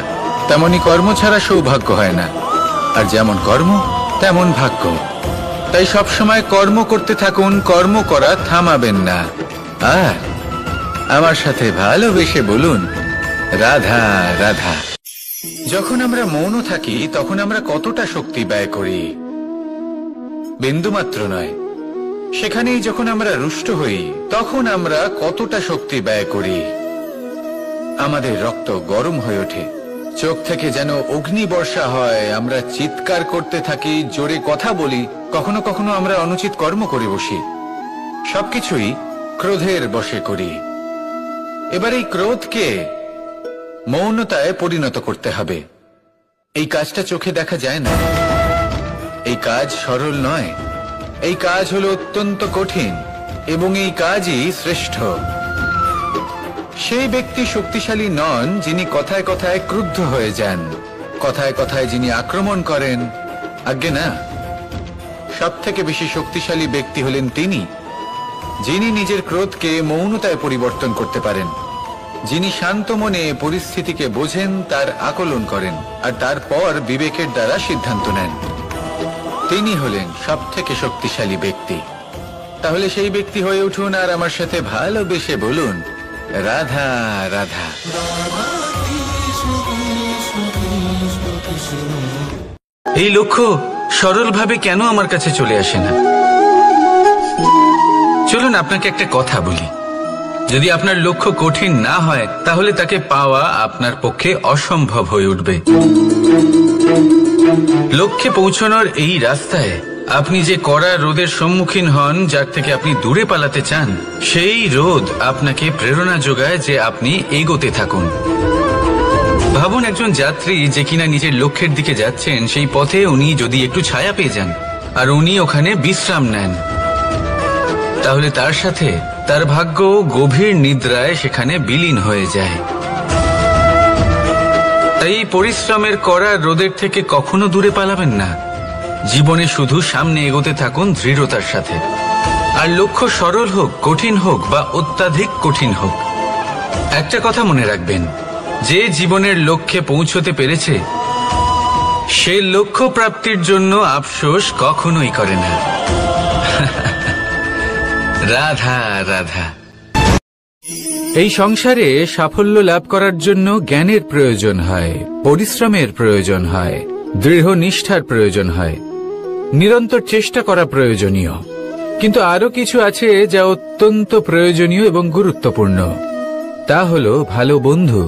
তেমনি কর্ম ছাড়া সৌভাগ্য হয় না। আর যেমন কর্ম তেমন ভাগ্য। তাই সবসময় কর্ম করতে থাকুন, কর্ম করা থামাবেন না। আর আমার সাথে ভালোবেসে বলুন, রাধা রাধা। যখন আমরা মৌন থাকি তখন আমরা কতটা শক্তি ব্যয় করি, বিন্দুমাত্র নয়। সেখানেই যখন আমরা রুষ্ট হই তখন আমরা কতটা শক্তি ব্যয় করি। আমাদের রক্ত গরম হয়ে ওঠে, চোখ থেকে যেন অগ্নি বর্ষা হয়, আমরা চিৎকার করতে থাকি, জোরে কথা বলি, কখনো কখনো আমরা অনুচিত কর্ম করে বসি। সবকিছুই ক্রোধের বশে করি। এবার এই ক্রোধকে মৌনতায় পরিণত করতে হবে। এই কাজটা চোখে দেখা যায় না, এই কাজ সরল নয়, এই কাজ হলো অত্যন্ত কঠিন এবং এই কাজই শ্রেষ্ঠ। সেই ব্যক্তি শক্তিশালী নন যিনি কথায় কথায় ক্রুদ্ধ হয়ে যান, কথায় কথায় যিনি আক্রমণ করেন। আজ্ঞে না, সব থেকে বেশি শক্তিশালী ব্যক্তি হলেন তিনি যিনি নিজের ক্রোধকে মৌনতায় পরিবর্তন করতে পারেন, যিনি শান্ত মনে পরিস্থিতিকে বোঝেন, তার আকলন করেন আর তারপর বিবেকের দ্বারা সিদ্ধান্ত নেন। তিনি হলেন সব থেকে শক্তিশালী ব্যক্তি। তাহলে সেই ব্যক্তি হয়ে উঠুন আর আমার সাথে ভালোবেসে বলুন, রাধা রাধা। এই লক্ষ্য সরলভাবে কেন আমার কাছে চলে আসে না? চলুন আপনাকে একটা কথা বলি, যদি আপনার লক্ষ্য কঠিন না হয় তাহলে তাকে পাওয়া আপনার পক্ষে অসম্ভব হয়ে উঠবে। লক্ষ্যে পৌঁছানোর এই রাস্তায় আপনি যে কড়া রোদের সম্মুখীন হন, যার থেকে আপনি দূরে পালাতে চান, সেই রোদ আপনাকে প্রেরণা যোগায় যে আপনি এগোতে থাকুন। ভাবুন একজন যাত্রী যে কিনা নিজের লক্ষ্যের দিকে যাচ্ছেন, সেই পথে উনি যদি একটু ছায়া পেয়ে যান আর উনি ওখানে বিশ্রাম নেন, তাহলে তার সাথে তার ভাগ্য গভীর নিদ্রায় সেখানে বিলীন হয়ে যায়। তাই পরিশ্রমের করা রোদের থেকে কখনো দূরে পালাবেন না। জীবনে শুধু সামনে এগোতে থাকুন দৃঢ়তার সাথে। আর লক্ষ্য সরল হোক, কঠিন হোক বা অত্যাধিক কঠিন হোক, একটা কথা মনে রাখবেন, যে জীবনের লক্ষ্যে পৌঁছতে পেরেছে সে লক্ষ্য প্রাপ্তির জন্য আফসোস কখনোই করে না। রাধা রাধা। এই সংসারে সাফল্য লাভ করার জন্য জ্ঞানের প্রয়োজন হয়, পরিশ্রমের প্রয়োজন হয়, দৃঢ় নিষ্ঠার প্রয়োজন হয়, নিরন্তর চেষ্টা করা প্রয়োজনীয়। কিন্তু আরো কিছু আছে যা অত্যন্ত প্রয়োজনীয় এবং গুরুত্বপূর্ণ। তা হলো ভালো বন্ধু।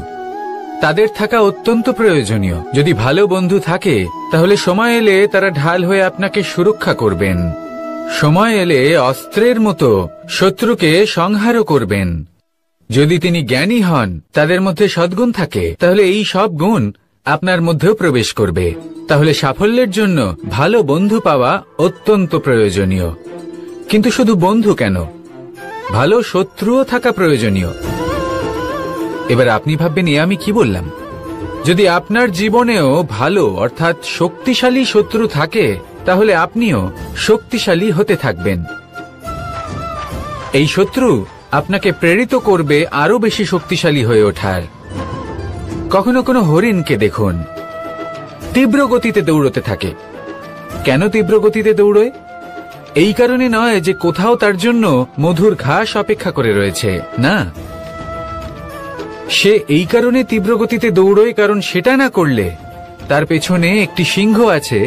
তাদের থাকা অত্যন্ত প্রয়োজনীয়। যদি ভালো বন্ধু থাকে তাহলে সময় এলে তারা ঢাল হয়ে আপনাকে সুরক্ষা করবেন, সময় এলে অস্ত্রের মতো শত্রুকে সংহারও করবেন। যদি তিনি জ্ঞানী হন, তাদের মধ্যে সদ্গুণ থাকে, তাহলে এই সব গুণ আপনার মধ্যেও প্রবেশ করবে। তাহলে সাফল্যের জন্য ভালো বন্ধু পাওয়া অত্যন্ত প্রয়োজনীয়। কিন্তু শুধু বন্ধু কেন, ভালো শত্রুও থাকা প্রয়োজনীয়। এবার আপনি ভাববেন, আমি কি বললাম? যদি আপনার জীবনেও ভালো অর্থাৎ শক্তিশালী শত্রু থাকে, তাহলে আপনিও শক্তিশালী হতে থাকবেন। এই শত্রু আপনাকে প্রেরিত করবে আরো বেশি শক্তিশালী হয়ে ওঠার। কখনো কোনো হরিণকে দেখুন, তীব্র গতিতে দৌড়তে থাকে। কেন তীব্র গতিতে দৌড়য়? এই কারণে নয় যে কোথাও তার জন্য মধুর ঘাস অপেক্ষা করে রয়েছে, না। সে এই কারণে তীব্র গতিতে দৌড়য় কারণ সেটা না করলে তার পেছনে একটি সিংহ আছে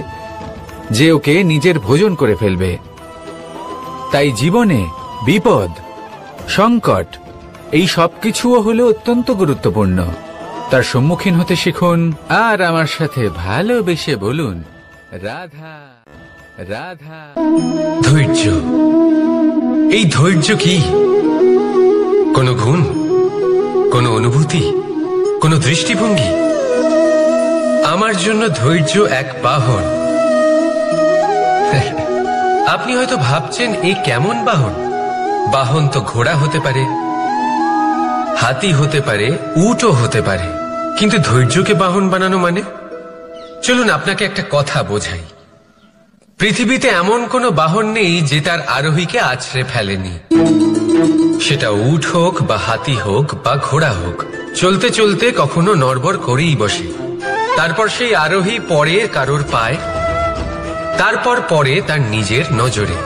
যে ওকে নিজের ভোজন করে ফেলবে। তাই জীবনে বিপদ, সংকট, এই সবকিছুও হলো অত্যন্ত গুরুত্বপূর্ণ। তার সম্মুখীন হতে শিখুন আর আমার সাথে ভালোবেসে বলুন, রাধা রাধা। ধৈর্য, এই ধৈর্য কি কোনো গুণ, কোনো অনুভূতি, কোনো দৃষ্টিভঙ্গি? আমার জন্য ধৈর্য এক বাহন। আপনি হয়তো ভাবছেন, এই কেমন বাহন? বাহন তো ঘোড়া হতে পারে, হাতি হতে পারে, উটও হতে পারে, কিন্তু ধৈর্যকে বাহন বানানো মানে? চলুন আপনাকে একটা কথা বোঝাই। পৃথিবীতে এমন কোনো বাহন নেই যে তার আরোহীকে আছড়ে ফেলেনি। সেটা উট হোক বা হাতি হোক বা ঘোড়া হোক, চলতে চলতে কখনো নড়বড় করেই বসে। তারপর সেই আরোহী পরে কারোর পায়, তারপর পরে তার নিজের নজরে।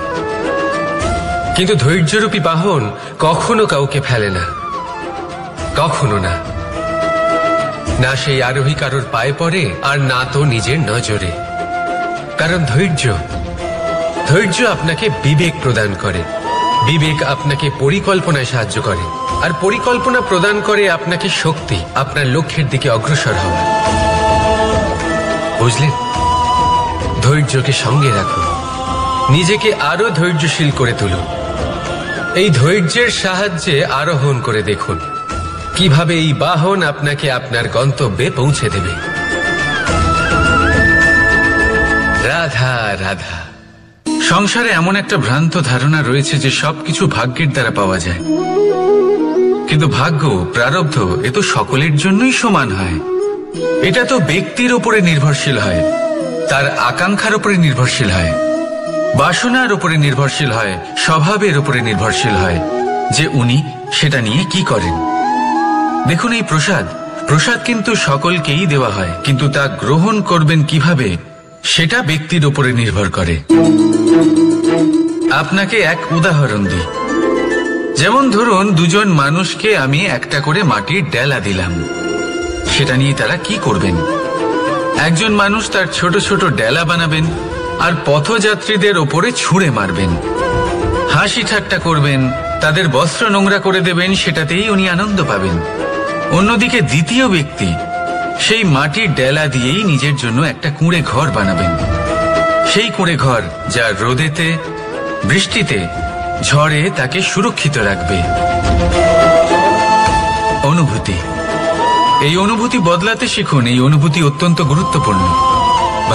কিন্তু ধৈর্যরূপী বাহন কখনো কাউকে ফেলে না, কখনো না। না সেই আরোহী কারোর পায়ে পড়ে, আর না তো নিজের নজরে। কারণ ধৈর্য আপনাকে বিবেক প্রদান করে, বিবেক আপনাকে পরিকল্পনায় সাহায্য করে, আর পরিকল্পনা প্রদান করে আপনাকে শক্তি, আপনার লক্ষ্যের দিকে অগ্রসর হওয়া। বুঝলেন? ধৈর্যকে সঙ্গে রাখুন, নিজেকে আরো ধৈর্যশীল করে তুলুন। এই ধৈর্যের সাহায্যে আরোহণ করে দেখুন কিভাবে এই বাহন আপনাকে আপনার গন্তব্যে পৌঁছে দেবে। রাধা রাধা। সংসারে এমন একটা ভ্রান্ত ধারণা রয়েছে যে সবকিছু ভাগ্যের দ্বারা পাওয়া যায়, কিন্তু ভাগ্য, প্রারব্ধ এ তো সকলের জন্যই সমান হয়। এটা তো ব্যক্তির উপরে নির্ভরশীল হয়, তার আকাঙ্ক্ষার উপরে নির্ভরশীল হয়, বাসনার উপরে নির্ভরশীল হয়, স্বভাবের উপরে নির্ভরশীল হয় যে উনি সেটা নিয়ে কি করেন। দেখুন, এই প্রসাদ কিন্তু সকলকেই দেওয়া হয়, কিন্তু তা গ্রহণ করবেন কিভাবে সেটা ব্যক্তির উপরে নির্ভর করে। আপনাকে এক উদাহরণ দিই। যেমন ধরুন, দুজন মানুষকে আমি একটা করে মাটির ডেলা দিলাম, সেটা নিয়ে তারা কি করবেন? একজন মানুষ তার ছোট ছোট ডেলা বানাবেন আর পথযাত্রীদের ওপরে ছুঁড়ে মারবেন, হাসি ঠাট্টা করবেন, তাদের বস্ত্র নোংরা করে দেবেন, সেটাতেই উনি আনন্দ পাবেন। অন্যদিকে দ্বিতীয় ব্যক্তি সেই মাটির ডেলা দিয়েই নিজের জন্য একটা কুঁড়ে ঘর বানাবেন। সেই কুঁড়ে ঘর যা রোদেতে, বৃষ্টিতে, ঝড়ে তাকে সুরক্ষিত রাখবে। অনুভূতি, এই অনুভূতি বদলাতে শিখুন। এই অনুভূতি অত্যন্ত গুরুত্বপূর্ণ।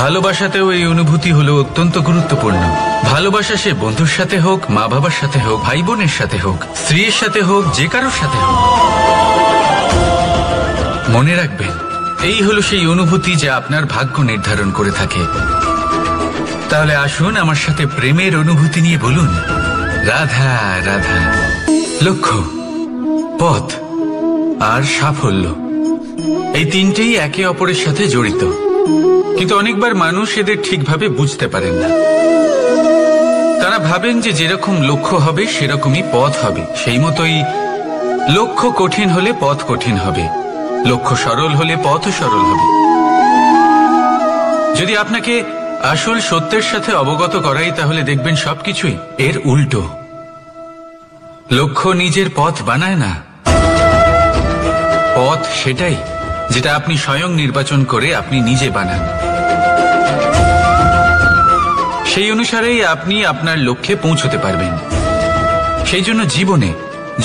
ভালোবাসাতেও এই অনুভূতি হলো অত্যন্ত গুরুত্বপূর্ণ। ভালোবাসা সে বন্ধুর সাথে হোক, মা বাবার সাথে হোক, ভাই বোনের সাথে হোক, স্ত্রীর সাথে হোক, যে কারোর সাথে হোক। মনে রাখবেন, এই হলো সেই অনুভূতি যা আপনার ভাগ্য নির্ধারণ করে থাকে। তাহলে আসুন আমার সাথে প্রেমের অনুভূতি নিয়ে বলুন, রাধা রাধা। লক্ষ্য, পথ আর সাফল্য, এই তিনটেই একে অপরের সাথে জড়িত, কিন্তু অনেকবার মানুষ এদের ঠিকভাবে বুঝতে পারেন না। তারা ভাবেন যে যেরকম লক্ষ্য হবে সেরকমই পথ হবে, সেই মতোই লক্ষ্য কঠিন হলে পথ কঠিন হবে, লক্ষ্য সরল হলে পথও সরল হবে। যদি আপনাকে আসল সত্যের সাথে অবগত করাই, তাহলে দেখবেন সবকিছুই এর উল্টো। লক্ষ্য নিজের পথ বানায় না, পথ সেটাই যেটা আপনি স্বয়ং নির্বাচন করে আপনি নিজে বানান। সেই অনুসারেই আপনি আপনার লক্ষ্যে পৌঁছতে পারবেন। সেই জন্য জীবনে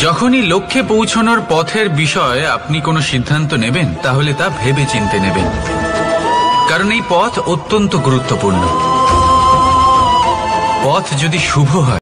যখনই লক্ষ্যে পৌঁছানোর পথের বিষয়ে আপনি কোনো সিদ্ধান্ত নেবেন, তাহলে তা ভেবে চিন্তে নেবেন, কারণ এই পথ অত্যন্ত গুরুত্বপূর্ণ। পথ যদি শুভ হয়